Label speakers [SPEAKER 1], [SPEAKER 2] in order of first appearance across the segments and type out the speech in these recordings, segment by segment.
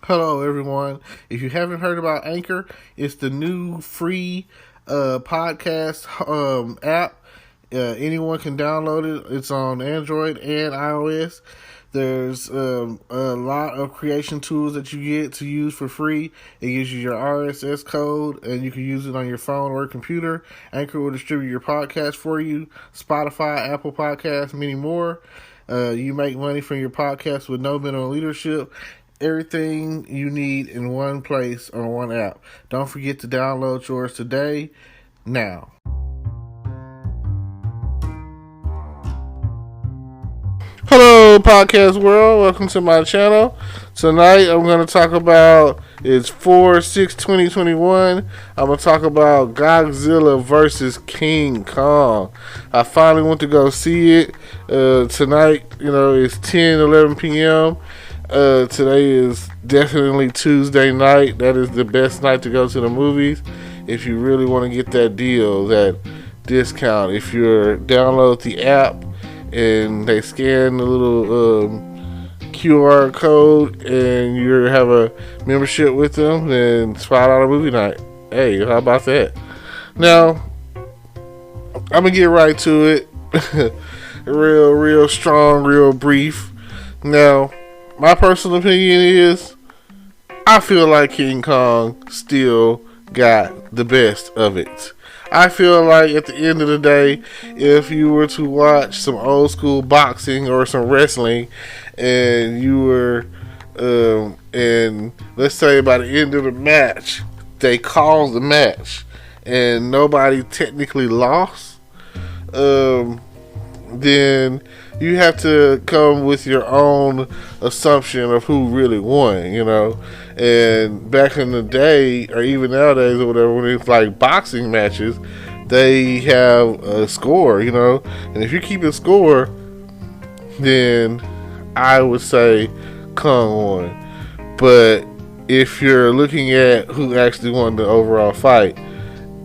[SPEAKER 1] Hello, everyone. If you haven't heard about Anchor, it's the new free podcast app. Anyone can download it. It's on Android and iOS. There's a lot of creation tools that you get to use for free. It gives you your RSS code, and you can use it on your phone or computer. Anchor will distribute your podcast for you. Spotify, Apple Podcasts, many more. You make money from your podcast with no minimum leadership. Everything you need in one place on one app. Don't forget to download yours today, now. Hello, podcast world. Welcome to my channel. Tonight, I'm going to talk about, it's 4/6/2021. I'm going to talk about Godzilla Vs King Kong. I finally went to go see it tonight. It's 10-11 p.m. Today is definitely Tuesday night. That is the best night to go to the movies if you really want to get that deal, that discount. If you download the app and they scan the little QR code and you have a membership with them, then it's $5 movie night. Hey, how about that? Now, I'm gonna get right to it. real strong, real brief. Now, my personal opinion is, I feel like King Kong still got the best of it. I feel like at the end of the day, if you were to watch some old school boxing or some wrestling, and you were, and let's say by the end of the match, they called the match, and nobody technically lost, then you have to come with your own assumption of who really won, And back in the day, or even nowadays or whatever, when it's like boxing matches, they have a score, And if you keep a score, then I would say Kong won. But if you're looking at who actually won the overall fight,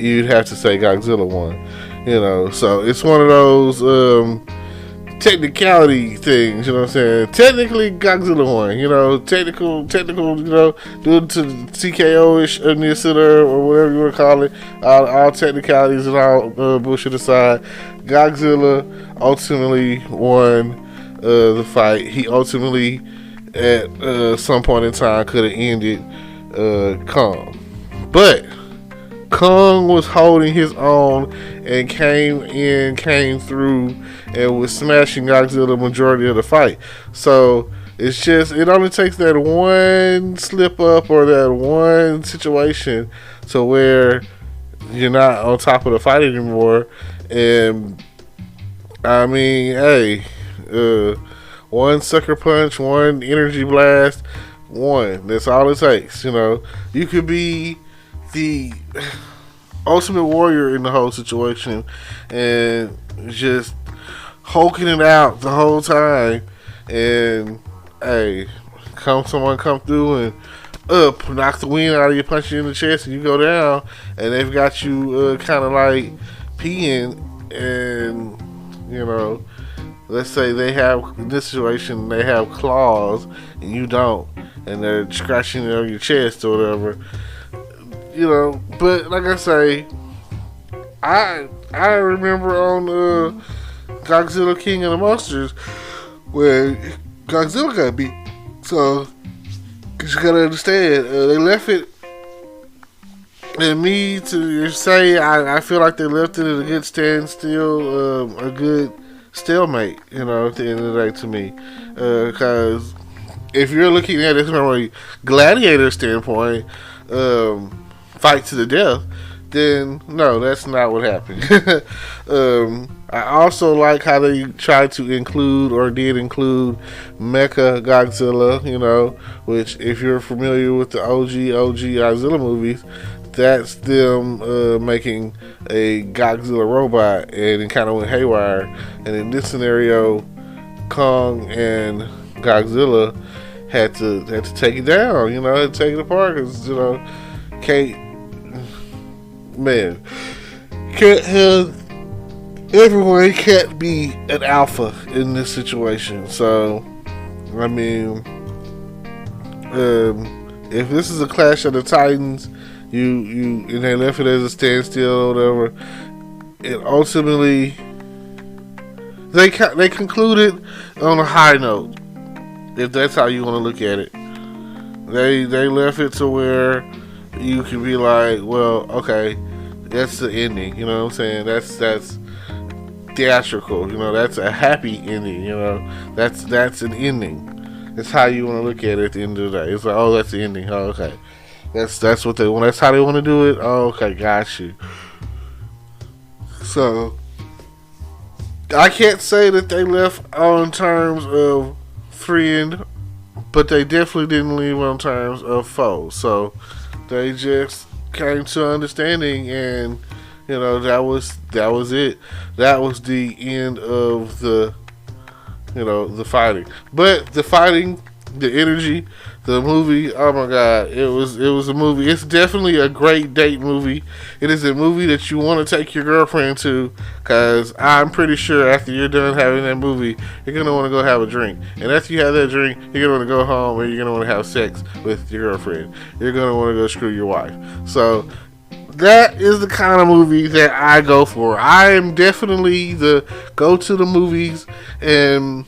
[SPEAKER 1] you'd have to say Godzilla won. So it's one of those technicality things, what I'm saying? Technically, Godzilla won, technical, due to TKO-ish or whatever you want to call it, all technicalities and all bullshit aside, Godzilla ultimately won the fight. He ultimately, at some point in time, could have ended Kong. But Kong was holding his own and came through and was smashing Godzilla the majority of the fight. So it only takes that one slip up or that one situation to where you're not on top of the fight anymore. And I mean, hey, one sucker punch, one energy blast, one. That's all it takes. You could be the ultimate warrior in the whole situation and just hulking it out the whole time, and hey, someone come through and knock the wind out of you, punch you in the chest, and you go down, and they've got you kind of like peeing, and let's say they have, in this situation, they have claws and you don't, and they're scratching on your chest or whatever. But like I say, I remember on Godzilla King of the Monsters where Godzilla got beat. So you gotta understand, they left it, and me to say I feel like they left it at a good standstill, a good stalemate. At the end of the day, to me, because if you're looking at it from a gladiator standpoint, fight to the death, then no, that's not what happened. I also like how they tried to include, or did include, Mecha Godzilla, which, if you're familiar with the OG Godzilla movies, that's them making a Godzilla robot, and it kind of went haywire. And in this scenario, Kong and Godzilla had to take it down, had to take it apart, because can't have everyone can't be an alpha in this situation. So I mean, if this is a Clash of the Titans, and they left it as a standstill or whatever, and ultimately they concluded on a high note, if that's how you want to look at it. They left it to where you can be like, well, okay, that's the ending. You know what I'm saying? That's theatrical. You know, that's a happy ending. You know, that's an ending. That's how you want to look at it at the end of the day. It's like, oh, that's the ending. Oh, okay, that's what they want. That's how they want to do it. Oh, okay, got you. So I can't say that they left on terms of friend, but they definitely didn't leave on terms of foe. So they just came to understanding, and you know, that was it. That was the end of the fighting. But the fighting, the energy, the movie, oh my god, it was a movie. It's definitely a great date movie. It is a movie that you want to take your girlfriend to, because I'm pretty sure after you're done having that movie, you're going to want to go have a drink. And after you have that drink, you're going to want to go home and you're going to want to have sex with your girlfriend. You're going to want to go screw your wife. So that is the kind of movie that I go for. I am definitely the go to the movies, and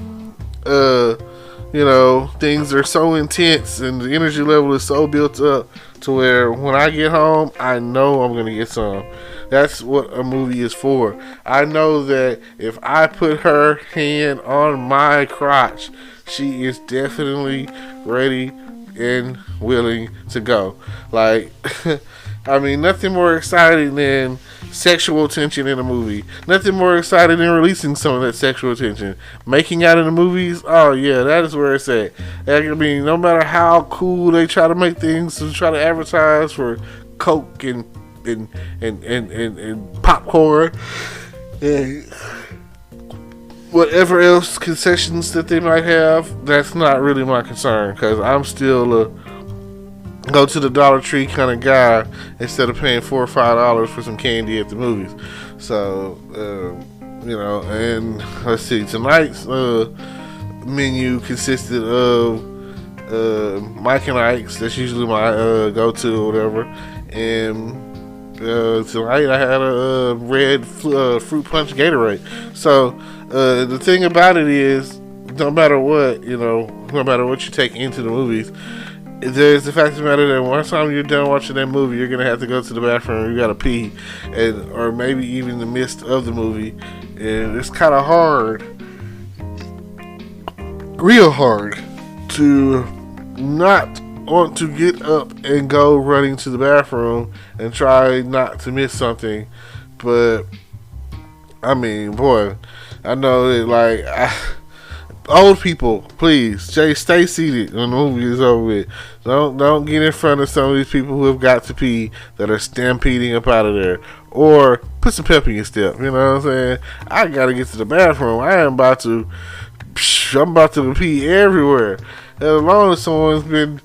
[SPEAKER 1] things are so intense and the energy level is so built up to where when I get home, I know I'm gonna get some. That's what a movie is for. I know that if I put her hand on my crotch, she is definitely ready and willing to go. Like, I mean, nothing more exciting than sexual tension in a movie. Nothing more exciting than releasing some of that sexual tension. Making out in the movies, oh yeah, that is where it's at. I mean, no matter how cool they try to make things to try to advertise for Coke and popcorn and whatever else concessions that they might have, that's not really my concern, because I'm still a go to the Dollar Tree kind of guy instead of paying $4 or $5 for some candy at the movies. So, and let's see, tonight's menu consisted of Mike and Ike's. That's usually my go-to or whatever. And tonight I had a red fruit punch Gatorade. So the thing about it is, no matter what you take into the movies, there's the fact of the matter that one time you're done watching that movie, you're gonna have to go to the bathroom. You gotta pee, or maybe even in the midst of the movie, and it's kind of hard, real hard, to not want to get up and go running to the bathroom and try not to miss something. But I mean, boy, I know that old people, please, stay seated when the movie is over with. Don't get in front of some of these people who have got to pee that are stampeding up out of there. Or put some pep in your step. You know what I'm saying? I gotta get to the bathroom. I'm about to pee everywhere. As long as someone's been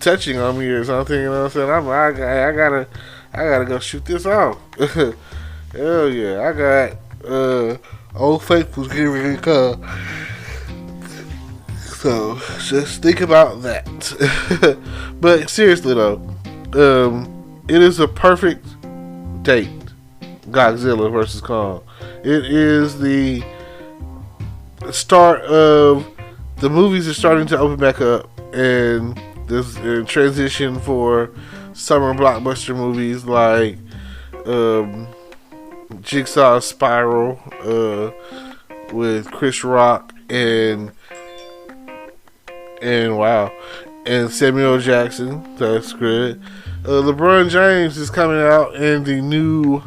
[SPEAKER 1] touching on me or something, you know what I'm saying? I gotta go shoot this off. Hell yeah, I got Old Faithful's getting ready to come. So just think about that. But seriously though, it is a perfect date. Godzilla vs Kong. It is the start of the movies are starting to open back up, and there's a transition for summer blockbuster movies like Jigsaw Spiral with Chris Rock and Samuel Jackson. That's good. LeBron James is coming out in the new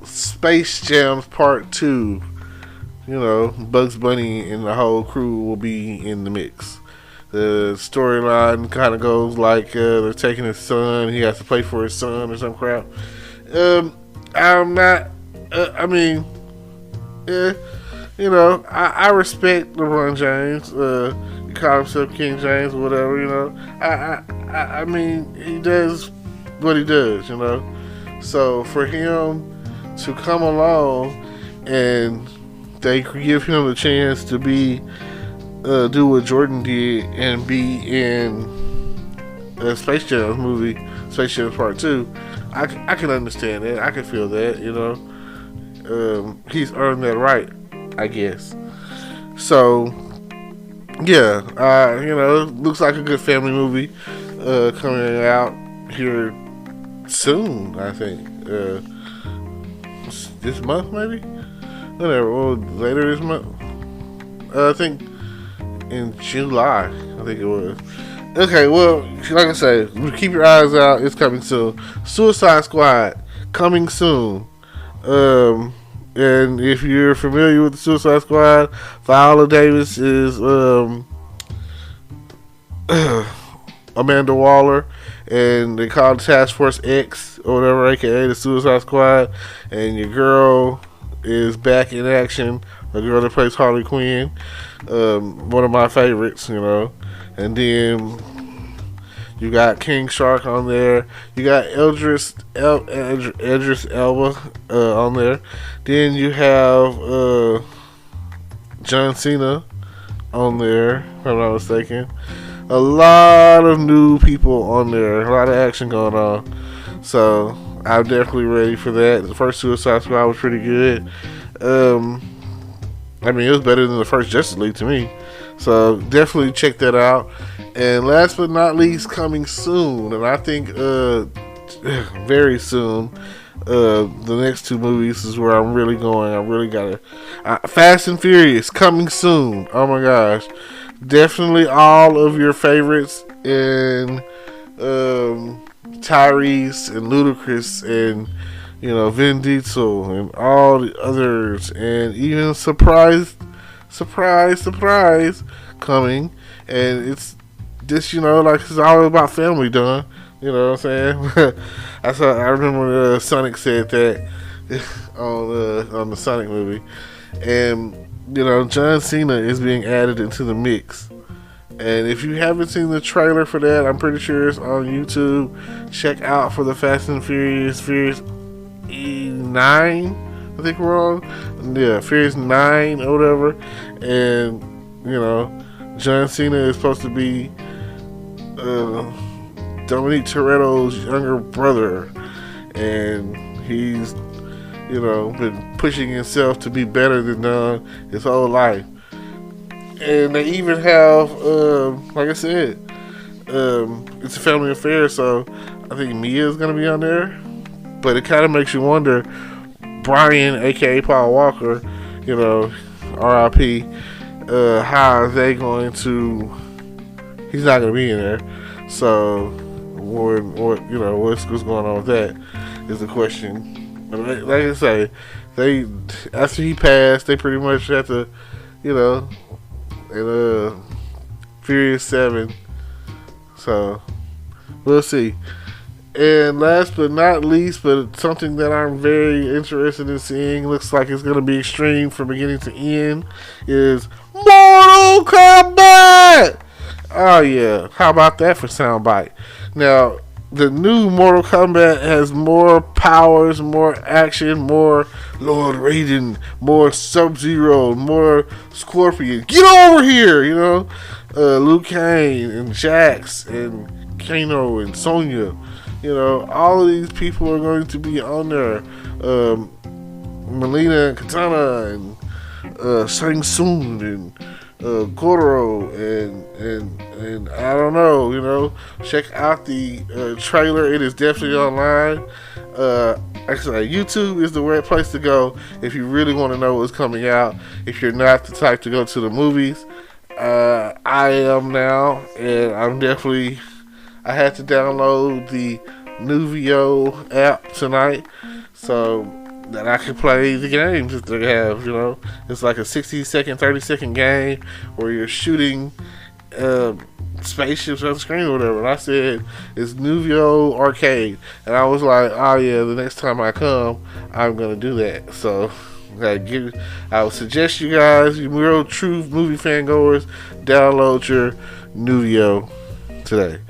[SPEAKER 1] Space Jam Part 2. You know, Bugs Bunny and the whole crew will be in the mix. The storyline kind of goes like they're taking his son. He has to play for his son or some crap. I'm not. I respect LeBron James. He called himself King James or whatever. You know, I mean, he does what he does. You know, so for him to come along and they give him the chance to be do what Jordan did and be in a Space Jam movie, Space Jam Part 2, I can understand that. I can feel that, he's earned that right, I guess. So, yeah, looks like a good family movie coming out here soon, I think. This month, maybe? Whatever, or later this month. I think in July, I think it was. Okay, well, like I say, keep your eyes out. It's coming soon. Suicide Squad, coming soon. And if you're familiar with the Suicide Squad, Viola Davis is Amanda Waller, and they call it Task Force X or whatever, aka the Suicide Squad. And your girl is back in action. The girl that plays Harley Quinn, one of my favorites, And then you got King Shark on there. You got Idris Elba on there. Then you have John Cena on there, if I'm not mistaken. A lot of new people on there. A lot of action going on. So I'm definitely ready for that. The first Suicide Squad was pretty good. It was better than the first Justice League to me. So definitely check that out. And last but not least, coming soon, and I think very soon, the next two movies is where I'm really going. I really gotta Fast and Furious coming soon. Oh my gosh. Definitely all of your favorites in Tyrese and Ludacris and Vin Diesel and all the others, and even surprise coming. And it's just it's all about family, done. You know what I'm saying? I remember when Sonic said that on the Sonic movie, and John Cena is being added into the mix. And if you haven't seen the trailer for that, I'm pretty sure it's on YouTube. Check out for the Fast and Furious 9, I think we're on. Yeah, Furious 9 or whatever. And John Cena is supposed to be Dominique Toretto's younger brother, and he's been pushing himself to be better than Don his whole life. And they even have, like I said, it's a family affair, so I think Mia's gonna be on there. But it kind of makes you wonder, Brian, aka Paul Walker, R.I.P. How are they going to? He's not gonna be in there. So, what's going on with that is the question. Like I say, after he passed, they pretty much have to, in Furious 7. So, we'll see. And last but not least, but something that I'm very interested in seeing, looks like it's going to be extreme from beginning to end, is Mortal Kombat! Oh yeah, how about that for soundbite? Now, the new Mortal Kombat has more powers, more action, more Lord Raiden, more Sub-Zero, more Scorpion. Get over here, Liu Kang and Jax and Kano and Sonya. All of these people are going to be on there. Melina and Katana and Shang Tsung and Goro and I don't know, check out the trailer. It is definitely online. Actually, YouTube is the right place to go if you really want to know what's coming out. If you're not the type to go to the movies, I am now, and I had to download the Nuvio app tonight so that I can play the games that they have. It's like a 60-second, 30-second game where you're shooting spaceships on the screen or whatever. And I said, it's Nuvio Arcade. And I was like, oh yeah, the next time I come, I'm going to do that. So I would suggest you guys, you real true movie fan goers, download your Nuvio today.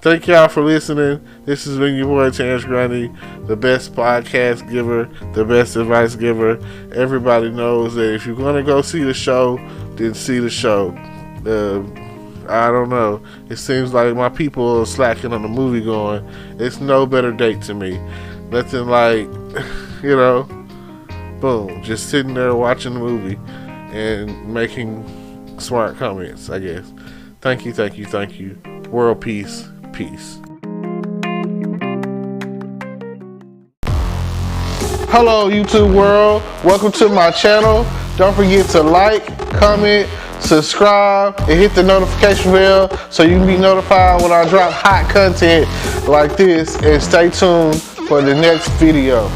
[SPEAKER 1] Thank y'all for listening. This has been your boy Terrence Grundy, the best podcast giver, the best advice giver. Everybody knows that if you're going to go see the show, then see the show. I don't know. It seems like my people are slacking on the movie going. It's no better date to me. Nothing like, you know, boom, just sitting there watching the movie and making smart comments, I guess. Thank you, thank you, thank you. World peace, peace. Hello, YouTube world. Welcome to my channel. Don't forget to like, comment, subscribe, and hit the notification bell so you can be notified when I drop hot content like this, and stay tuned for the next video.